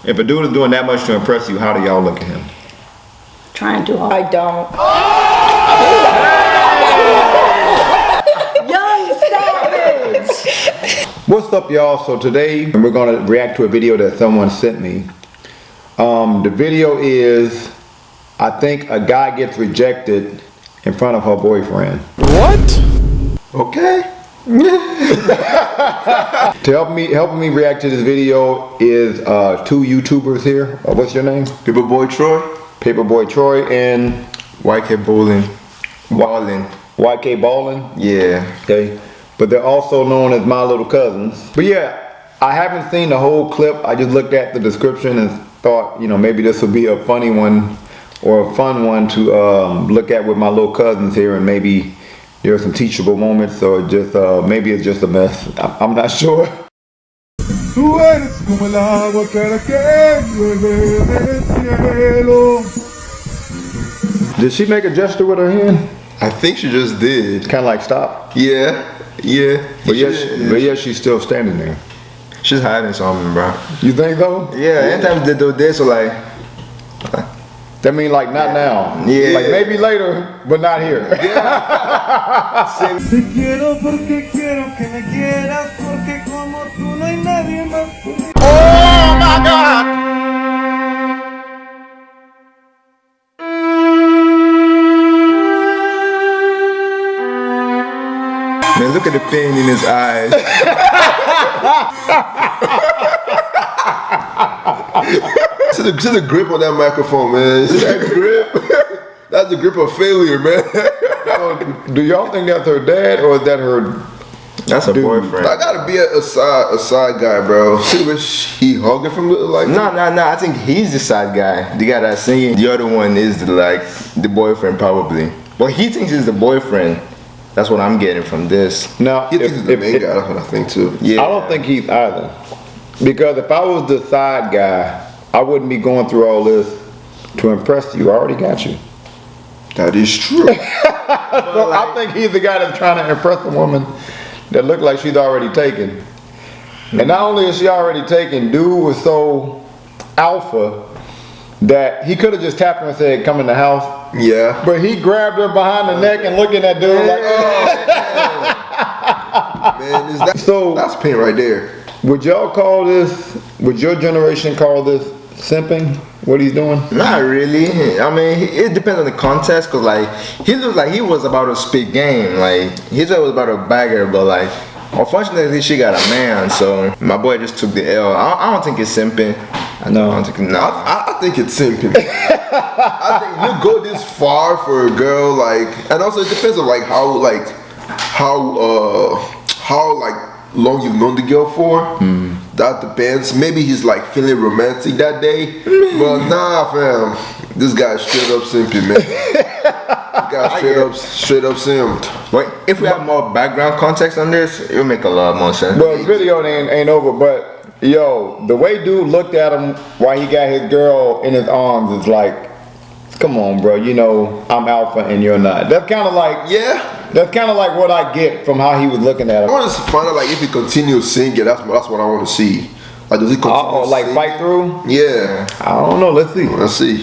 If a dude is doing that much to impress you, how do y'all look at him? Trying too hard. I don't. Young savage. What's up, y'all? So today we're gonna react to a video that someone sent me. The video is, I think a guy gets rejected in front of her boyfriend. What? Okay. To help me react to this video is two YouTubers here. What's your name? Paperboy Troy. Paperboy Troy and YK Bowling. YK Ballin. Yeah. Okay. But they're also known as my little cousins. But yeah, I haven't seen the whole clip. I just looked at the description and thought, you know, maybe this would be a funny one or a fun one to look at with my little cousins here, and maybe there are some teachable moments, or just maybe it's just a mess. I'm not sure. Did she make a gesture with her hand? I think she just did. Kind of like stop. Yeah. But yes, she's still standing there. She's hiding something, bro. You think though? Yeah. Anytime they do this, or like. That mean like not now. Yeah. Like maybe later, but not here. Oh my God! Man, look at the pain in his eyes. See the grip on that microphone, man. See that grip? That's the grip of failure, man. So, do y'all think that's her dad, or is that her? That's a boyfriend. I gotta be a side guy, bro. See the way he hugging from like. No. I think he's the side guy. The guy that's singing. The other one is the boyfriend probably. But he thinks he's the boyfriend. That's what I'm getting from this. Now, he thinks he's the main guy. That's what I think too. Yeah. I don't think he's either. Because if I was the side guy, I wouldn't be going through all this to impress you. I already got you. That is true. So I think he's the guy that's trying to impress a woman that looked like she's already taken. And not only is she already taken, dude was so alpha that he could have just tapped her and said, come in the house. Yeah. But he grabbed her behind the neck and looking at dude like, oh. Man, that's pain right there. Would y'all call this, would your generation call this simping, what he's doing? Not really. I mean, it depends on the context, cause like, he looked like he was about to spit game. Like, he said it was about a bagger, but like, unfortunately she got a man, so my boy just took the L. I don't think it's simping. I think it's simping. I think you go this far for a girl, like, and also it depends on like how long you've known the girl for. That depends. Maybe he's like feeling romantic that day, but nah, fam, this guy's straight up simping, man. Straight up simped. But if we have more background context on this, it'll make a lot more sense. Well, the video ain't over, but yo, the way dude looked at him while he got his girl in his arms is like, come on, bro, you know I'm alpha and you're not. That's kind of like, yeah. That's kind of like what I get from how he was looking at him. I want to find out like if he continues singing. That's what I want to see. Like, does he continue like singing? fight through? Yeah. I don't know. Let's see. Let's see.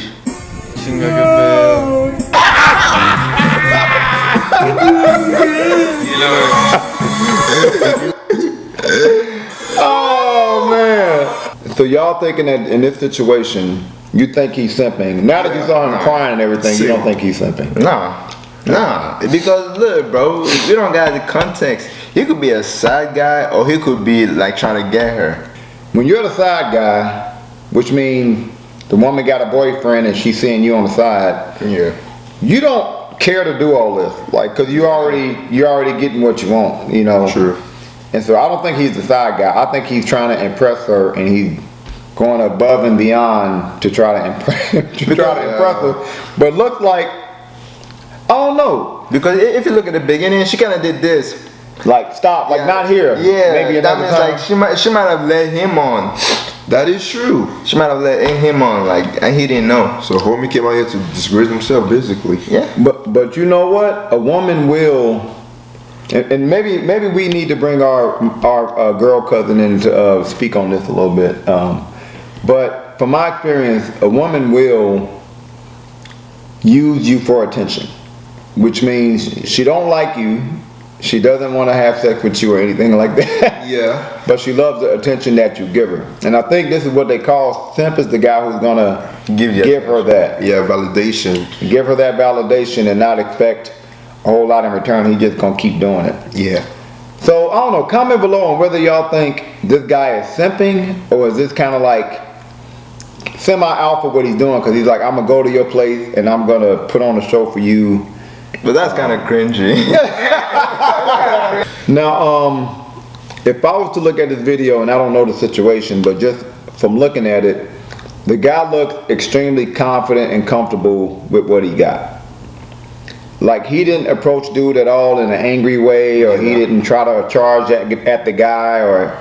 Oh man. So y'all thinking that in this situation, you think he's simping? Now that you saw him crying and everything, you don't think he's simping? Nah, because look, bro, if you don't got the context, he could be a side guy or he could be like trying to get her. When you're the side guy, which means the woman got a boyfriend and she's seeing you on the side, you don't care to do all this, like, cause you're already getting what you want, you know. True. And so I don't think he's the side guy. I think he's trying to impress her, and he's going above and beyond to try to impress her. But looks like, I don't know. Because if you look at the beginning, she kind of did this. Like, stop, like not here. Yeah, maybe that means time. like she might have led him on. That is true. She might have let him on, like, and he didn't know. So homie came out here to disgrace himself, basically. Yeah. But you know what? A woman will, and maybe we need to bring our girl cousin in to speak on this a little bit. But from my experience, a woman will use you for attention, which means she don't like you. She doesn't want to have sex with you or anything like that. Yeah. But she loves the attention that you give her. And I think this is what they call simp, is the guy who's gonna give her that. Yeah, validation. Give her that validation and not expect a whole lot in return. He just gonna keep doing it. Yeah. So I don't know, comment below on whether y'all think this guy is simping, or is this kind of like semi-alpha what he's doing, because he's like, I'm gonna go to your place and I'm gonna put on a show for you. But that's kind of cringy. Now, if I was to look at this video, and I don't know the situation, but just from looking at it, the guy looked extremely confident and comfortable with what he got. Like, he didn't approach dude at all in an angry way, or he didn't try to charge at the guy, or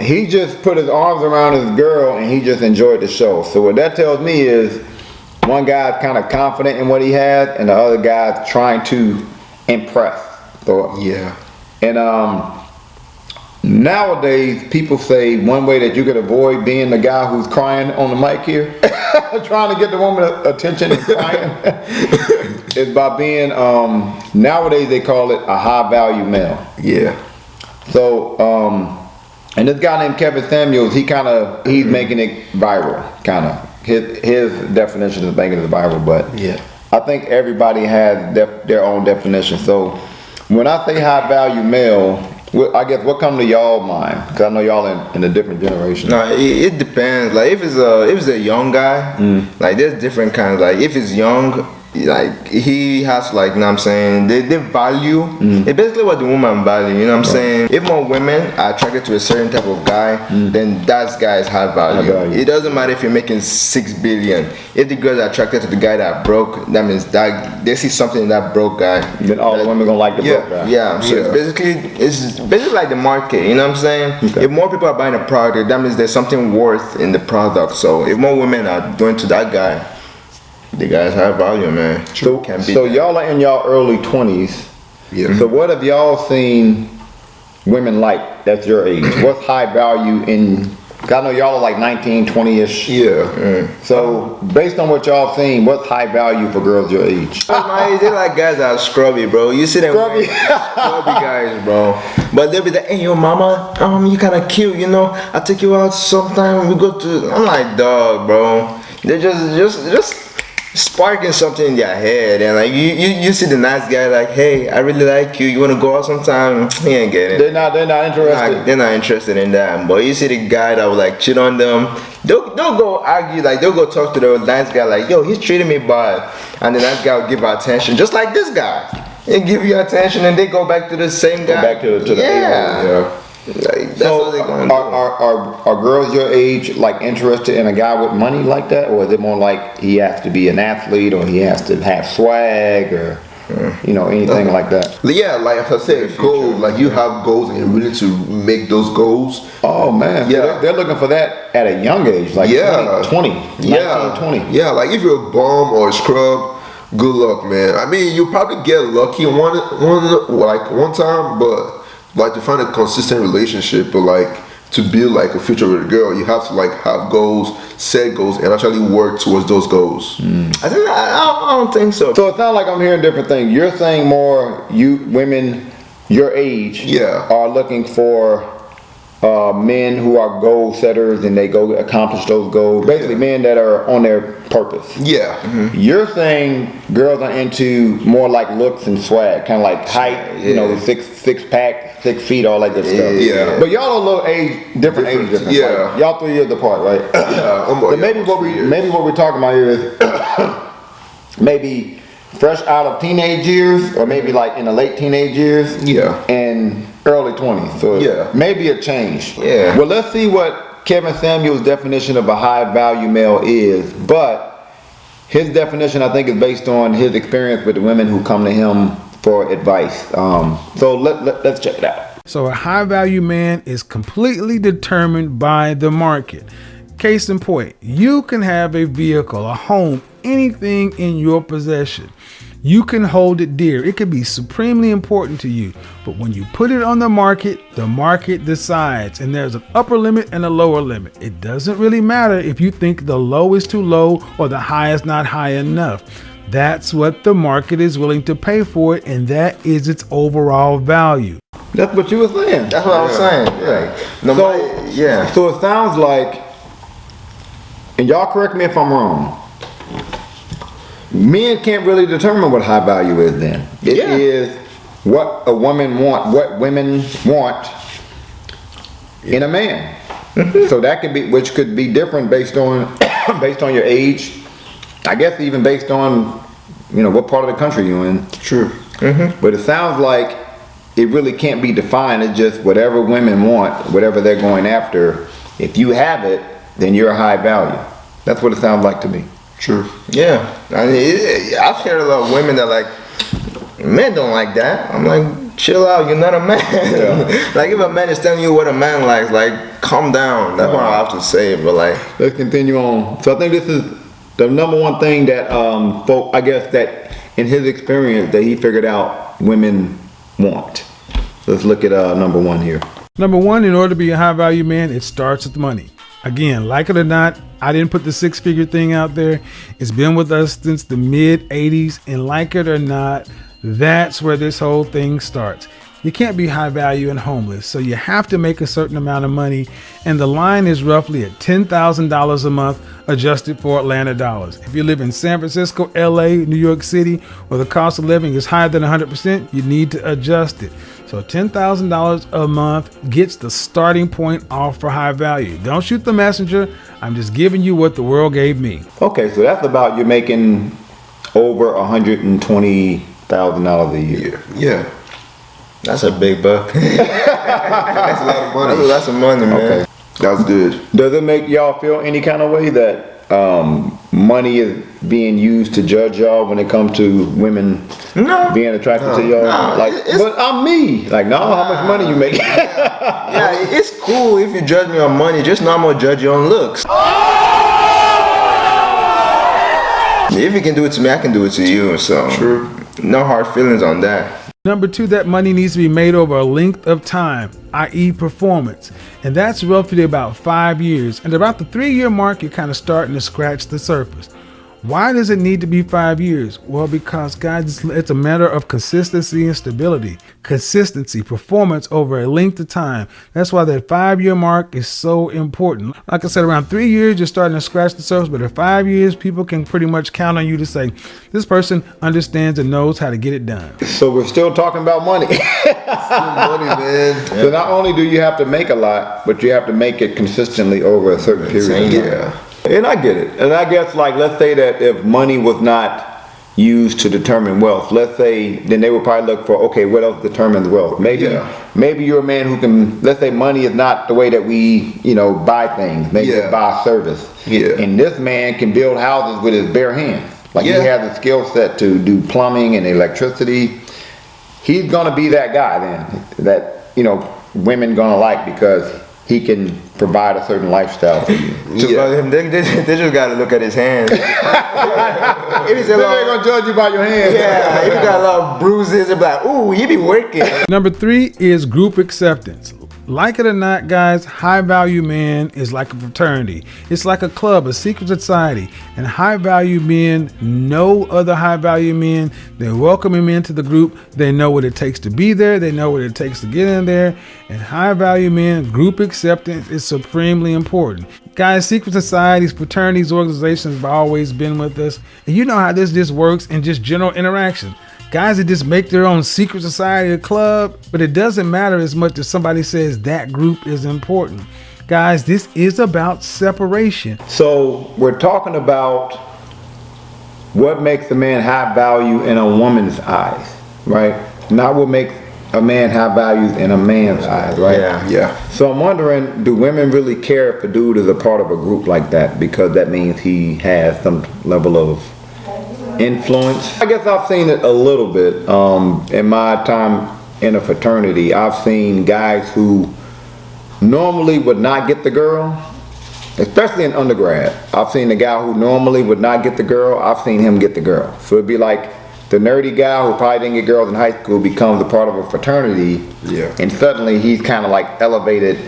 he just put his arms around his girl and he just enjoyed the show. So what that tells me is one guy's kind of confident in what he has, and the other guy's trying to impress. So, Yeah. and nowadays people say one way that you could avoid being the guy who's crying on the mic here, trying to get the woman attention and crying, is by being nowadays they call it a high value male. Yeah. So and this guy named Kevin Samuels, he's making it viral, kind of. His definition is making it viral, but Yeah. I think everybody has their own definition. So when I say high value male, I guess what come to y'all mind? Because I know y'all in a different generation. No, it depends. Like if it's a young guy, like there's different kinds. Like if it's young, like he has like, you know what I'm saying, they value. It's basically what the woman value, you know what I'm saying. If more women are attracted to a certain type of guy, then that guy is high value. It doesn't matter if you're making 6 billion. If the girls are attracted to the guy that broke, that means that they see something in that broke guy. Then all the women gonna like the broke guy. Yeah, so it's basically like the market, you know what I'm saying? Okay. If more people are buying a product, that means there's something worth in the product. So if more women are going to that guy, the guys have value, man. So, Can't beat so that. y'all are in y'all early 20s. Yeah. So what have y'all seen women like that's your age? What's high value in, 'cause I know y'all are like 19, 20-ish. Yeah. So based on what y'all seen, what's high value for girls your age? They're like guys that are scrubby, bro. You see them Scrubby. scrubby guys, bro. But they'll be like, hey, yo, mama, you kind of cute, you know. I take you out sometime. We go to. I'm like, dog, bro. They're just sparking something in their head, and like you see the nice guy, like, hey, I really like you. You wanna go out sometime? He ain't getting it. They're not interested. They're not interested in that. But you see the guy that will like cheat on them, they'll go argue, like they'll go talk to the nice guy, like, yo, he's treating me bad, and the nice guy will give her attention, just like this guy. They give you attention, and they go back to the same guy. Go back to the yeah. Like, that's So what they're gonna do. are girls your age like interested in a guy with money like that, or is it more like he has to be an athlete, or he has to have swag, or anything like that? Yeah, like as I said, goals. Like you have goals and you're willing to make those goals. Oh man, Yeah. so they're looking for that at a young age, like Yeah. 20, 19, Yeah. 20. Yeah, like if you're a bum or a scrub, good luck, man. I mean, you probably get lucky one time, but like to find a consistent relationship, or like to build like a future with a girl, you have to like have goals, set goals, and actually work towards those goals. I don't think so. So it sounds like I'm hearing different things. You're saying more women your age Yeah. are looking for men who are goal setters and they go accomplish those goals. Basically, men that are on their purpose. Yeah. You're saying girls are into more like looks and swag, kind of like height, six pack, 6 feet, all that good stuff. Yeah. But y'all are a little different age difference. Yeah. Like, y'all 3 years apart, right? Yeah, So maybe what we're talking about here is maybe fresh out of teenage years, or maybe like in the late teenage years. Yeah. And early 20s. So Yeah. maybe a change. Yeah. Well, let's see what Kevin Samuels' definition of a high value male is. But his definition, I think, is based on his experience with the women who come to him for advice. So let's check it out. So a high value man is completely determined by the market. Case in point, you can have a vehicle, a home, anything in your possession. You can hold it dear. It could be supremely important to you. But when you put it on the market decides. And there's an upper limit and a lower limit. It doesn't really matter if you think the low is too low or the high is not high enough. That's what the market is willing to pay for it, and that is its overall value. That's what you were saying. That's what I was saying. Yeah. So it sounds like, and y'all correct me if I'm wrong, men can't really determine what high value is then. It is what a woman what women want in a man. So that could be, which could be different based on based on your age. I guess even based on, you know, what part of the country you're in. True. But it sounds like it really can't be defined. It's just whatever women want, whatever they're going after. If you have it, then you're a high value. That's what it sounds like to me. True. Yeah. I mean, I've heard a lot of women that like, men don't like that. I'm like, chill out, you're not a man. Yeah. Like if a man is telling you what a man likes, like calm down. That's what I have to say. But like, Let's continue on. So I think this is the number one thing that folk, I guess, that in his experience that he figured out women want. Let's look at number one here. Number one, in order to be a high value man, it starts with money. Again, like it or not, I didn't put the 6-figure thing out there. It's been with us since the mid 80s, and like it or not, that's where this whole thing starts. You can't be high value and homeless, so you have to make a certain amount of money, and the line is roughly at $10,000 a month adjusted for Atlanta dollars. If you live in San Francisco, LA, New York City, where the cost of living is higher than 100%, you need to adjust it. So $10,000 a month gets the starting point off for high value. Don't shoot the messenger. I'm just giving you what the world gave me. Okay, so that's about, you're making over $120,000 a year. Yeah. that's a big buck. That's a lot of money. That's some money, man. Okay. That's good. Does it make y'all feel any kind of way that money is being used to judge y'all when it comes to women being attracted to y'all? Like, but I'm me. Like, no, how much money you make? Yeah, it's cool if you judge me on money. Just know I'm gonna judge you on looks. If you can do it to me, I can do it to you. So True. No hard feelings on that. Number two, that money needs to be made over a length of time, i.e. performance. And that's roughly about 5 years. And about the 3-year mark, you're kind of starting to scratch the surface. Why does it need to be 5 years? Well, because guys, it's a matter of consistency and stability. Consistency, performance over a length of time. That's why that 5-year mark is so important. Like I said, around 3 years, you're starting to scratch the surface, but at 5 years, people can pretty much count on you to say, this person understands and knows how to get it done. So we're still talking about money. Money, man. So not only do you have to make a lot, but you have to make it consistently over a certain period of time. Yeah. And I get it. And I guess, like, let's say that if money was not used to determine wealth, let's say, then they would probably look for, okay, what else determines wealth? Maybe you're a man who can, let's say money is not the way that we, buy things. Maybe it's buy service. Yeah. And this man can build houses with his bare hands. Like, he has the skill set to do plumbing and electricity. He's gonna be that guy then, that, women gonna like, because he can provide a certain lifestyle for you. They just gotta look at his hands. If he's They're gonna judge you by your hands. yeah, if he got a lot of bruises, they're like, ooh, he be working. Number 3 is group acceptance. Like it or not, guys, high value man is like a fraternity. It's like a club, a secret society. And high value men know other high value men. They welcome him into the group. They know what it takes to be there. They know what it takes to get in there. And high value men, group acceptance is supremely important. Guys, secret societies, fraternities, organizations have always been with us. And you know how this just works in just general interaction. Guys that just make their own secret society or club, but it doesn't matter as much as somebody says that group is important. Guys, this is about separation. So we're talking about what makes a man high value in a woman's eyes, right? Not what makes a man high value in a man's eyes, right? Yeah. So I'm wondering, do women really care if a dude is a part of a group like that? Because that means he has some level of influence. I guess I've seen it a little bit. In my time in a fraternity, I've seen guys who normally would not get the girl, especially in undergrad. I've seen the guy who normally would not get the girl, I've seen him get the girl. So it'd be like the nerdy guy who probably didn't get girls in high school becomes a part of a fraternity. Yeah. And suddenly he's kind of like elevated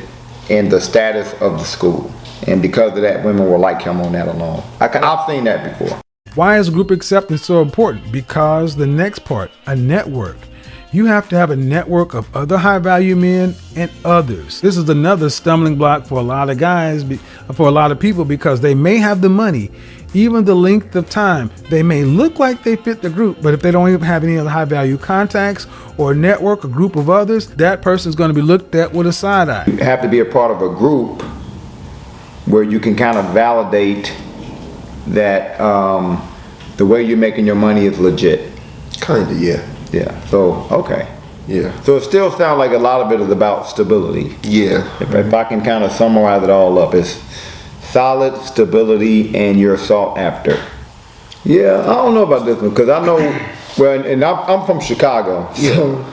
in the status of the school. And because of that, women will like him on that alone. I've seen that before. Why is group acceptance so important? Because the next part, a network. You have to have a network of other high value men and others. This is another stumbling block for a lot of guys, for a lot of people, because they may have the money, even the length of time. They may look like they fit the group, but if they don't even have any other high value contacts or network, a group of others, that person is going to be looked at with a side eye. You have to be a part of a group where you can kind of validate that the way you're making your money is legit. Kinda, yeah. Yeah, so, okay. Yeah. So it still sounds like a lot of it is about stability. Yeah. If I can kind of summarize it all up, it's solid stability and you're sought after. Yeah, I don't know about this one, because I know, well, and I'm from Chicago, so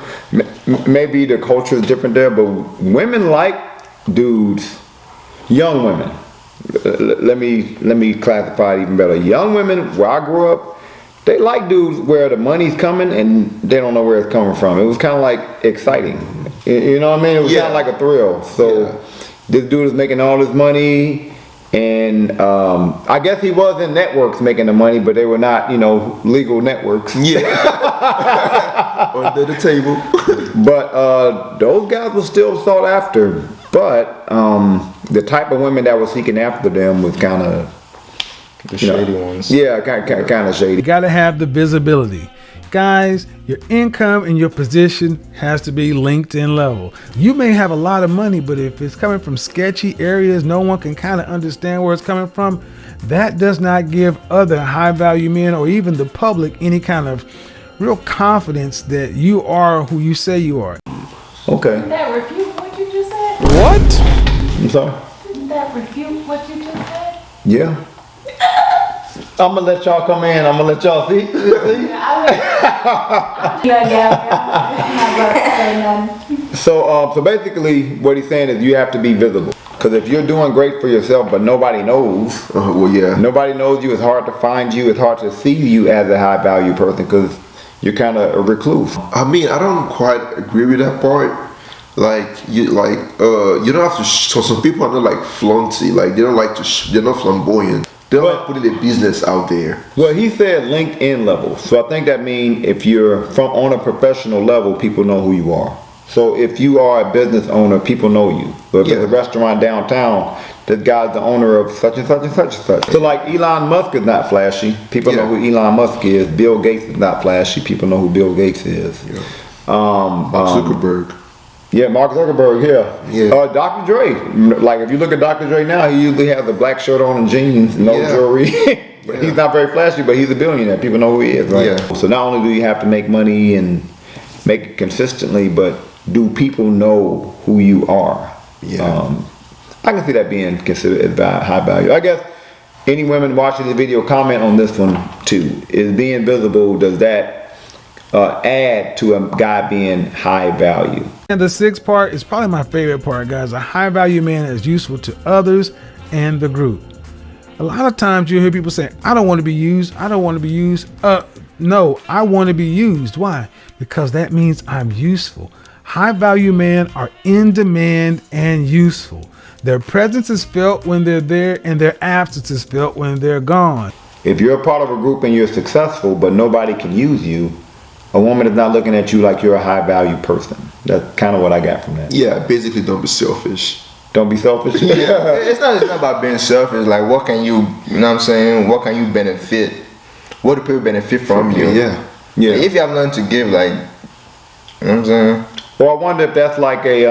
maybe the culture is different there, but women like dudes, young women. Let me classify it even better. Young women, where I grew up, they like dudes where the money's coming and they don't know where it's coming from. It was kind of like exciting. You know what I mean? It was kind of like a thrill. So this dude is making all this money, and I guess he was in networks making the money, but they were not, legal networks. Yeah. Under the table. But those guys were still sought after. But the type of women that was seeking after them was kind of The shady ones. Yeah, kind of shady. You got to have the visibility. Guys, your income and your position has to be LinkedIn level. You may have a lot of money, but if it's coming from sketchy areas, no one can kind of understand where it's coming from. That does not give other high value men or even the public any kind of real confidence that you are who you say you are. Okay. Didn't that refute what you just said? What? I'm sorry? Didn't that refute what you just said? Yeah. I'm gonna let y'all come in. I'm gonna let y'all see. I'm not going to say nothing. So basically, what he's saying is you have to be visible. Because if you're doing great for yourself, but nobody knows, Well, yeah. nobody knows you. It's hard to find you. It's hard to see you as a high value person because you're kind of a recluse. I mean, I don't quite agree with that part. Like you don't have to. So some people are not like flaunty. Like they don't like to. They're not flamboyant. They don't like putting their business out there. Well, he said LinkedIn level. So I think that means if you're on a professional level, people know who you are. So if you are a business owner, people know you. But if it's a restaurant downtown, this guy's the owner of such and such and such and such. So like Elon Musk is not flashy. People know who Elon Musk is. Bill Gates is not flashy. People know who Bill Gates is. Yeah. Mark Zuckerberg. Yeah, Mark Zuckerberg, Yeah. Dr. Dre. Like if you look at Dr. Dre now, he usually has a black shirt on and jeans, no jewelry. But he's not very flashy, but he's a billionaire. People know who he is, right? Yeah. So not only do you have to make money and make it consistently, but do people know who you are? Yeah. I can see that being considered as high value. I guess any women watching the video comment on this one too. Is being visible, does that add to a guy being high value? And the sixth part is probably my favorite part, guys. A high value man is useful to others and the group. A lot of times you hear people say, I don't want to be used. I don't want to be used. No, I want to be used. Why? Because that means I'm useful. High value men are in demand and useful. Their presence is felt when they're there and their absence is felt when they're gone. If you're a part of a group and you're successful, but nobody can use you, a woman is not looking at you like you're a high value person. That's kind of what I got from that. Yeah, basically don't be selfish. Don't be selfish. It's not about being selfish. Like, what can you know what I'm saying? What can you benefit? What do people benefit from you? Yeah. Yeah. If you have nothing to give, like, you know what I'm saying? Or I wonder if that's like a,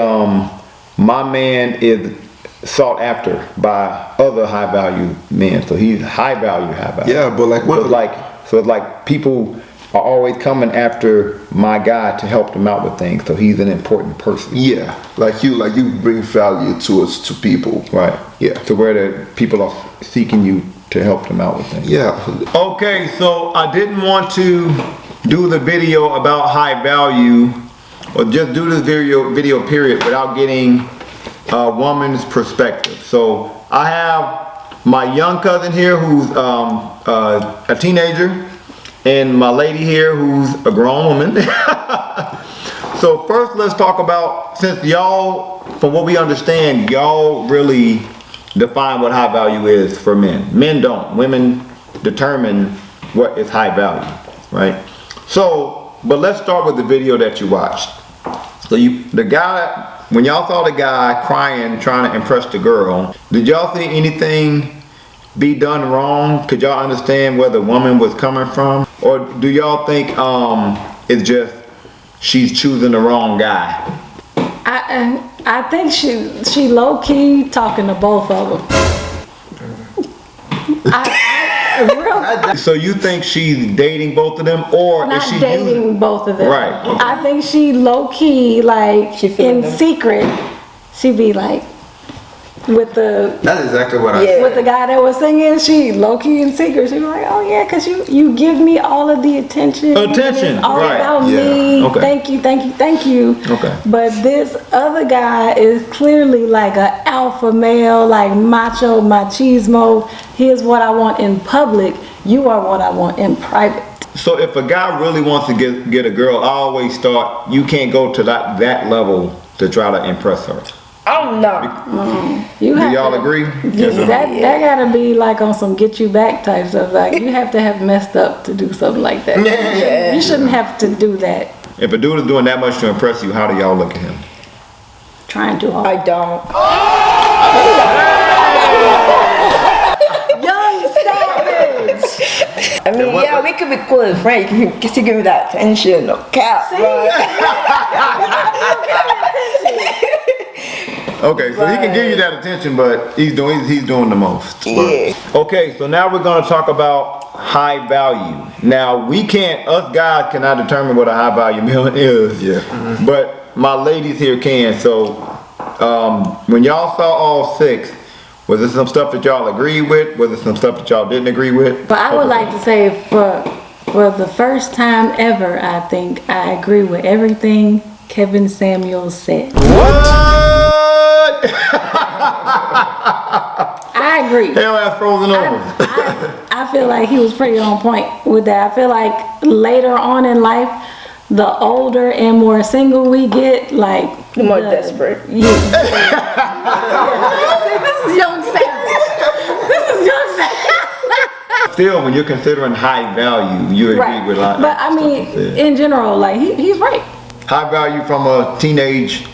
my man is sought after by other high value men. So he's high value. Yeah, but like what? So it's like people are always coming after my guy to help them out with things. So he's an important person. Yeah, like you bring value to people. Right. Yeah. To where the people are seeking you to help them out with things. Yeah. Okay, so I didn't want to do the video about high value or just do this video period without getting a woman's perspective. So I have my young cousin here who's a teenager, and my lady here who's a grown woman. So first let's talk about, since y'all, from what we understand, y'all really define what high value is for men. Men don't. Women determine what is high value, right? So, but let's start with the video that you watched. So the guy, when y'all saw the guy crying, trying to impress the girl, did y'all see anything be done wrong? Could y'all understand where the woman was coming from? Or do y'all think it's just she's choosing the wrong guy? I think she low key talking to both of them. So you think she's dating both of them, or Not is she dating both of them. Right, okay. I think she low key, like feeling in them. secret, she be like with the That's exactly what I Yeah. said. with the guy that was singing. She low key in secret. She be like, oh yeah, cause you give me all of the attention. Attention, It's all right. about Yeah. me. Okay. Thank you, thank you, thank you. Okay. But this other guy is clearly like an alpha male, like macho, machismo. Here's what I want in public. You are what I want in private. So if a guy really wants to get a girl, I always thought you can't go to that level to try to impress her. I'm not. You Do have y'all to- agree? That gotta be like on some get you back type stuff. Like you have to have messed up to do something like that. Yeah. You shouldn't have to do that. If a dude is doing that much to impress you, how do y'all look at him? Trying too hard. I don't. Young savage. I mean, yeah, we could be cool as friends. You can still give me that attention, no cap. Okay, so he can give you that attention, but he's doing the most. Yeah. Okay, so now we're gonna talk about high value. Now us guys cannot determine what a high value male is. Yeah. But my ladies here can. So when y'all saw all 6, was there some stuff that y'all agreed with? Was there some stuff that y'all didn't agree with? But I would like to say for the first time ever, I think I agree with everything Kevin Samuels said. What? I agree. Hell ass frozen over. I feel like he was pretty on point with that. I feel like later on in life, the older and more single we get, like The more desperate. Yeah. This is young savage. This is young savage. Still, when you're considering high value, you agree with a lot. But I mean, in general, like he's right. High value from a teenage,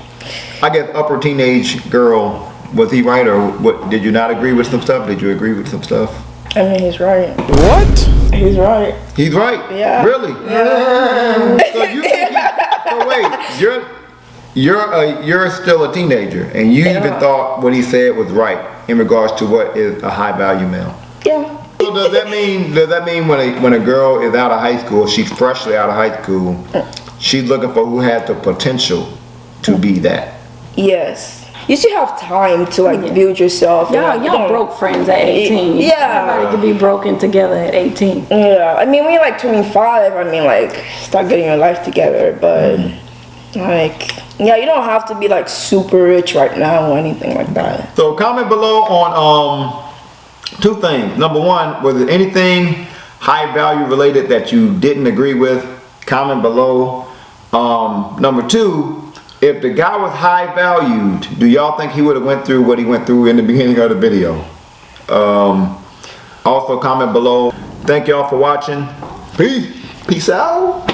I guess upper teenage girl. Was he right, or what? Did you not agree with some stuff? Did you agree with some stuff? I mean, he's right. What? He's right. He's right. Yeah. Really? Yeah. So you think so wait, you're still a teenager, and you even thought what he said was right in regards to what is a high value male. Yeah. So does that mean when a girl is out of high school, she's freshly out of high school, she's looking for who has the potential to be that? Yes. You still have time to like build yourself. Y'all broke friends at 18. Yeah. Everybody could be broken together at 18. Yeah. I mean, when you're like 25, I mean, like start getting your life together. But like, yeah, you don't have to be like super rich right now or anything like that. So comment below on 2 things. Number 1, was there anything high value related that you didn't agree with? Comment below. Number 2, if the guy was high valued, do y'all think he would have went through what he went through in the beginning of the video? Also comment below. Thank y'all for watching. Peace out.